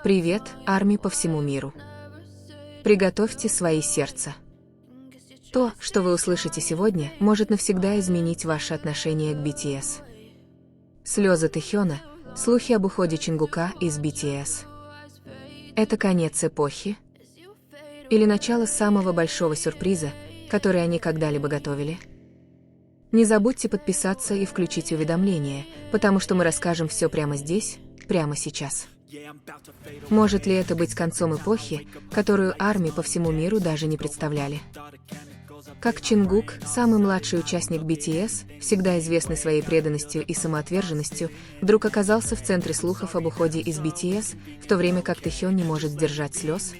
Привет, армии по всему миру. Приготовьте свои сердца. То, что вы услышите сегодня, может навсегда изменить ваше отношение к BTS. Слезы Тэхёна, слухи об уходе Чингука из BTS. Это конец эпохи? Или начало самого большого сюрприза, который они когда-либо готовили? Не забудьте подписаться и включить уведомления, потому что мы расскажем все прямо здесь, прямо сейчас. Может ли это быть концом эпохи, которую армии по всему миру даже не представляли? Как Чингук, самый младший участник BTS, всегда известный своей преданностью и самоотверженностью, вдруг оказался в центре слухов об уходе из BTS, в то время как Тэхён не может сдержать слез?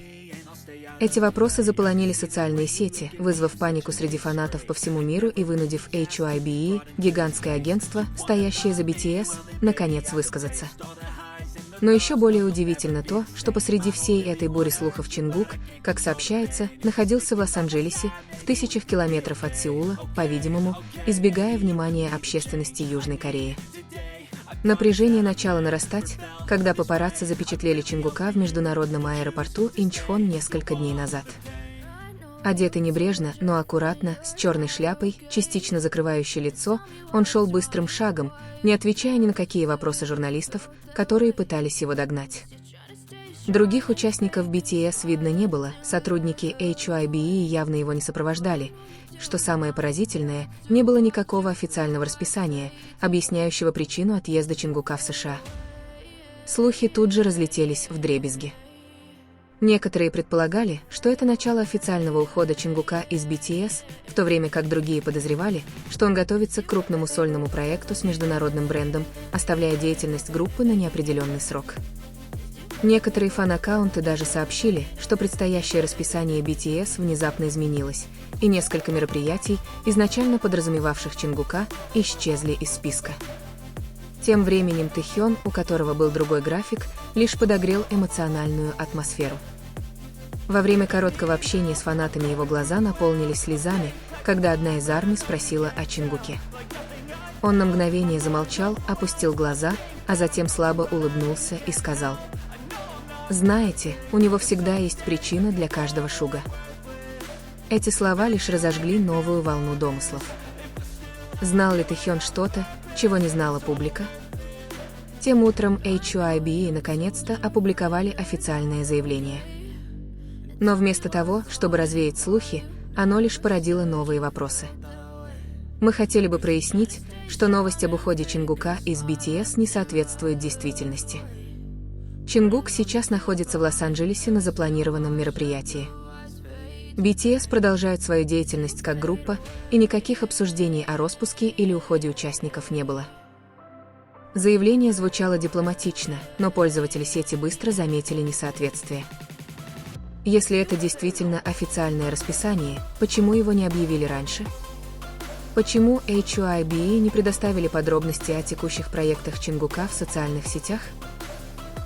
Эти вопросы заполонили социальные сети, вызвав панику среди фанатов по всему миру и вынудив HYBE, гигантское агентство, стоящее за BTS, наконец высказаться. Но еще более удивительно то, что посреди всей этой бури слухов Чингук, как сообщается, находился в Лос-Анджелесе, в тысячах километров от Сеула, по-видимому, избегая внимания общественности Южной Кореи. Напряжение начало нарастать, когда папарацци запечатлели Чингука в международном аэропорту Инчхон несколько дней назад. Одетый небрежно, но аккуратно, с черной шляпой, частично закрывающей лицо, он шел быстрым шагом, не отвечая ни на какие вопросы журналистов, которые пытались его догнать. Других участников BTS видно не было, сотрудники HYBE явно его не сопровождали. Что самое поразительное, не было никакого официального расписания, объясняющего причину отъезда Чингука в США. Слухи тут же разлетелись вдребезги. Некоторые предполагали, что это начало официального ухода Чингука из BTS, в то время как другие подозревали, что он готовится к крупному сольному проекту с международным брендом, оставляя деятельность группы на неопределенный срок. Некоторые фан-аккаунты даже сообщили, что предстоящее расписание BTS внезапно изменилось, и несколько мероприятий, изначально подразумевавших Чингука, исчезли из списка. Тем временем Тэхён, у которого был другой график, лишь подогрел эмоциональную атмосферу. Во время короткого общения с фанатами его глаза наполнились слезами, когда одна из армий спросила о Чингуке. Он на мгновение замолчал, опустил глаза, а затем слабо улыбнулся и сказал: «Знаете, у него всегда есть причина для каждого шуга». Эти слова лишь разожгли новую волну домыслов. Знал ли Тэхён что-то, чего не знала публика? Тем утром HYBE наконец-то опубликовали официальное заявление. Но вместо того, чтобы развеять слухи, оно лишь породило новые вопросы. Мы хотели бы прояснить, что новость об уходе Чингука из BTS не соответствует действительности. Чингук сейчас находится в Лос-Анджелесе на запланированном мероприятии. BTS продолжает свою деятельность как группа, и никаких обсуждений о распуске или уходе участников не было. Заявление звучало дипломатично, но пользователи сети быстро заметили несоответствие. Если это действительно официальное расписание, почему его не объявили раньше? Почему HYBE не предоставили подробности о текущих проектах Чингука в социальных сетях?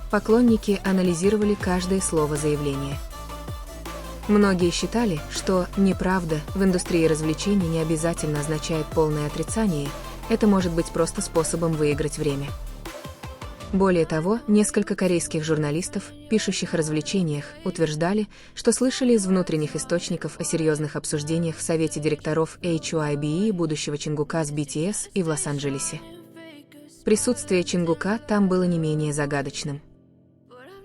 Поклонники анализировали каждое слово заявления. Многие считали, что «неправда» в индустрии развлечений не обязательно означает полное отрицание, это может быть просто способом выиграть время. Более того, несколько корейских журналистов, пишущих о развлечениях, утверждали, что слышали из внутренних источников о серьезных обсуждениях в совете директоров HYBE будущего Чингука с BTS и в Лос-Анджелесе. Присутствие Чингука там было не менее загадочным.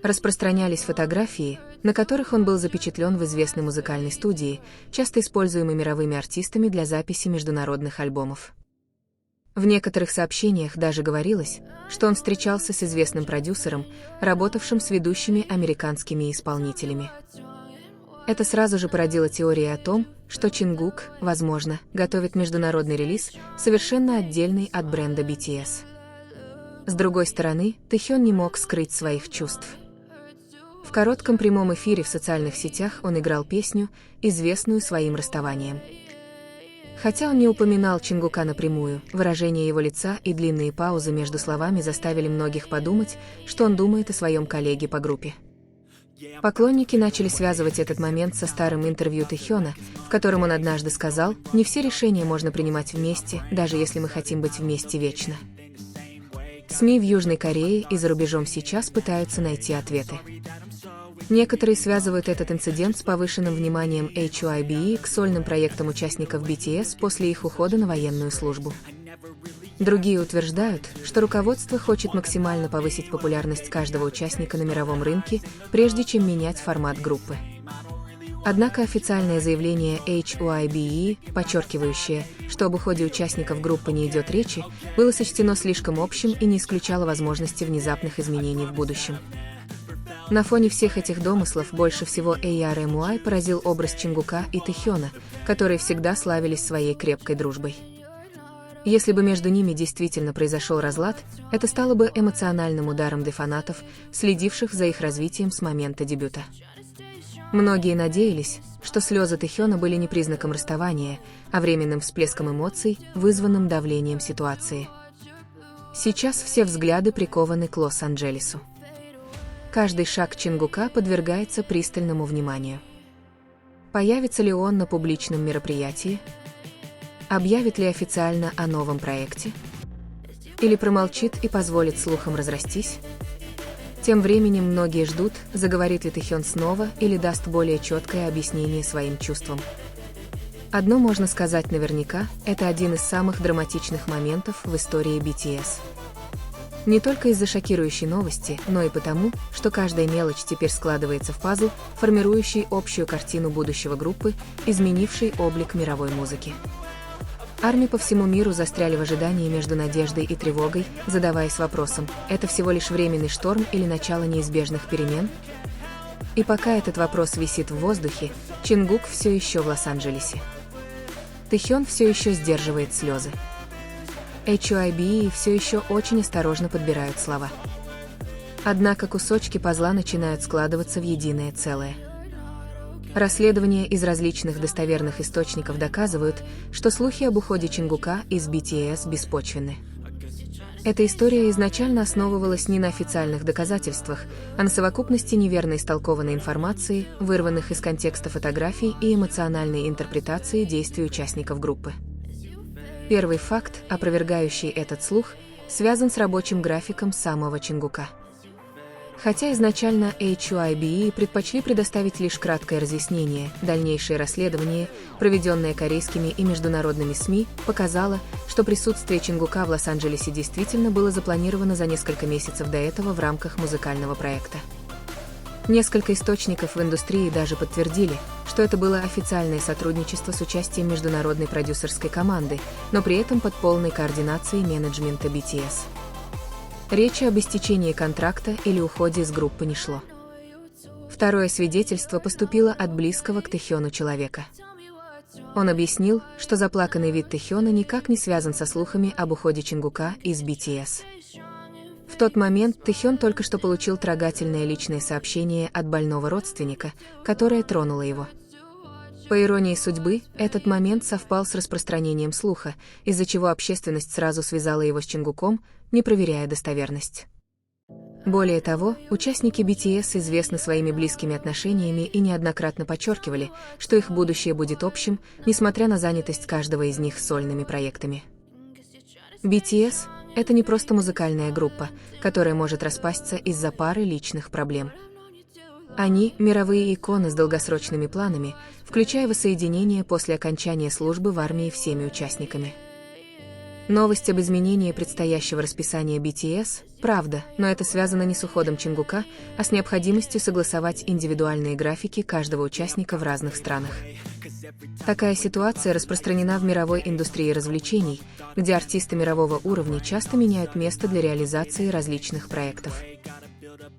Распространялись фотографии, на которых он был запечатлен в известной музыкальной студии, часто используемой мировыми артистами для записи международных альбомов. В некоторых сообщениях даже говорилось, что он встречался с известным продюсером, работавшим с ведущими американскими исполнителями. Это сразу же породило теории о том, что Чингук, возможно, готовит международный релиз, совершенно отдельный от бренда BTS. С другой стороны, Тэхён не мог скрыть своих чувств. В коротком прямом эфире в социальных сетях он играл песню, известную своим расставанием. Хотя он не упоминал Чингука напрямую, выражение его лица и длинные паузы между словами заставили многих подумать, что он думает о своем коллеге по группе. Поклонники начали связывать этот момент со старым интервью Тэхёна, в котором он однажды сказал: «Не все решения можно принимать вместе, даже если мы хотим быть вместе вечно». СМИ в Южной Корее и за рубежом сейчас пытаются найти ответы. Некоторые связывают этот инцидент с повышенным вниманием HYBE к сольным проектам участников BTS после их ухода на военную службу. Другие утверждают, что руководство хочет максимально повысить популярность каждого участника на мировом рынке, прежде чем менять формат группы. Однако официальное заявление HYBE, подчеркивающее, что об уходе участников группы не идет речи, было сочтено слишком общим и не исключало возможности внезапных изменений в будущем. На фоне всех этих домыслов больше всего ARMY поразил образ Чингука и Тэхёна, которые всегда славились своей крепкой дружбой. Если бы между ними действительно произошел разлад, это стало бы эмоциональным ударом для фанатов, следивших за их развитием с момента дебюта. Многие надеялись, что слезы Тэхёна были не признаком расставания, а временным всплеском эмоций, вызванным давлением ситуации. Сейчас все взгляды прикованы к Лос-Анджелесу. Каждый шаг Чингука подвергается пристальному вниманию. Появится ли он на публичном мероприятии? Объявит ли официально о новом проекте? Или промолчит и позволит слухам разрастись? Тем временем многие ждут, заговорит ли Тэхён снова или даст более четкое объяснение своим чувствам. Одно можно сказать наверняка, это один из самых драматичных моментов в истории BTS. Не только из-за шокирующей новости, но и потому, что каждая мелочь теперь складывается в пазл, формирующий общую картину будущего группы, изменившей облик мировой музыки. Армии по всему миру застряли в ожидании между надеждой и тревогой, задаваясь вопросом, это всего лишь временный шторм или начало неизбежных перемен? И пока этот вопрос висит в воздухе, Чингук все еще в Лос-Анджелесе. Тэхён все еще сдерживает слезы. HYBE все еще очень осторожно подбирают слова. Однако кусочки пазла начинают складываться в единое целое. Расследования из различных достоверных источников доказывают, что слухи об уходе Чингука из BTS беспочвенны. Эта история изначально основывалась не на официальных доказательствах, а на совокупности неверно истолкованной информации, вырванных из контекста фотографий и эмоциональной интерпретации действий участников группы. Первый факт, опровергающий этот слух, связан с рабочим графиком самого Чингука. Хотя изначально HYBE предпочли предоставить лишь краткое разъяснение, дальнейшее расследование, проведенное корейскими и международными СМИ, показало, что присутствие Чингука в Лос-Анджелесе действительно было запланировано за несколько месяцев до этого в рамках музыкального проекта. Несколько источников в индустрии даже подтвердили, что это было официальное сотрудничество с участием международной продюсерской команды, но при этом под полной координацией менеджмента BTS. Речи об истечении контракта или уходе из группы не шло. Второе свидетельство поступило от близкого к Тэхёну человека. Он объяснил, что заплаканный вид Тэхёна никак не связан со слухами об уходе Чингука из BTS. В тот момент Тэхён только что получил трогательное личное сообщение от больного родственника, которое тронуло его. По иронии судьбы, этот момент совпал с распространением слуха, из-за чего общественность сразу связала его с Чингуком, не проверяя достоверность. Более того, участники BTS известны своими близкими отношениями и неоднократно подчеркивали, что их будущее будет общим, несмотря на занятость каждого из них сольными проектами. BTS — это не просто музыкальная группа, которая может распасться из-за пары личных проблем. Они — мировые иконы с долгосрочными планами, включая воссоединение после окончания службы в армии всеми участниками. Новость об изменении предстоящего расписания BTS – правда, но это связано не с уходом Чингука, а с необходимостью согласовать индивидуальные графики каждого участника в разных странах. Такая ситуация распространена в мировой индустрии развлечений, где артисты мирового уровня часто меняют место для реализации различных проектов.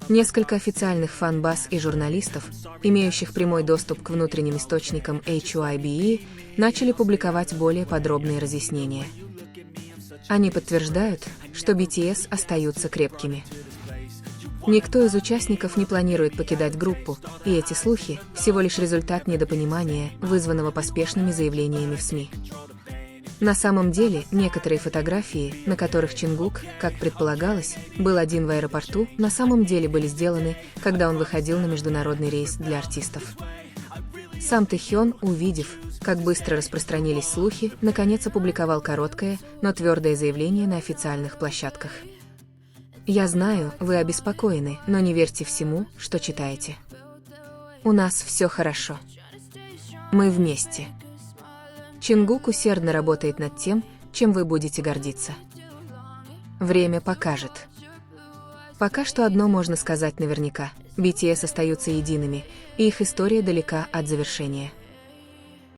Несколько официальных фан-баз и журналистов, имеющих прямой доступ к внутренним источникам HYBE, начали публиковать более подробные разъяснения. Они подтверждают, что BTS остаются крепкими. Никто из участников не планирует покидать группу, и эти слухи – всего лишь результат недопонимания, вызванного поспешными заявлениями в СМИ. На самом деле, некоторые фотографии, на которых Чингук, как предполагалось, был один в аэропорту, на самом деле были сделаны, когда он выходил на международный рейс для артистов. Сам Тэхён, увидев, как быстро распространились слухи, наконец опубликовал короткое, но твердое заявление на официальных площадках. Я знаю, вы обеспокоены, но не верьте всему, что читаете. У нас все хорошо. Мы вместе. Чингук усердно работает над тем, чем вы будете гордиться. Время покажет. Пока что одно можно сказать наверняка. BTS остаются едиными, и их история далека от завершения.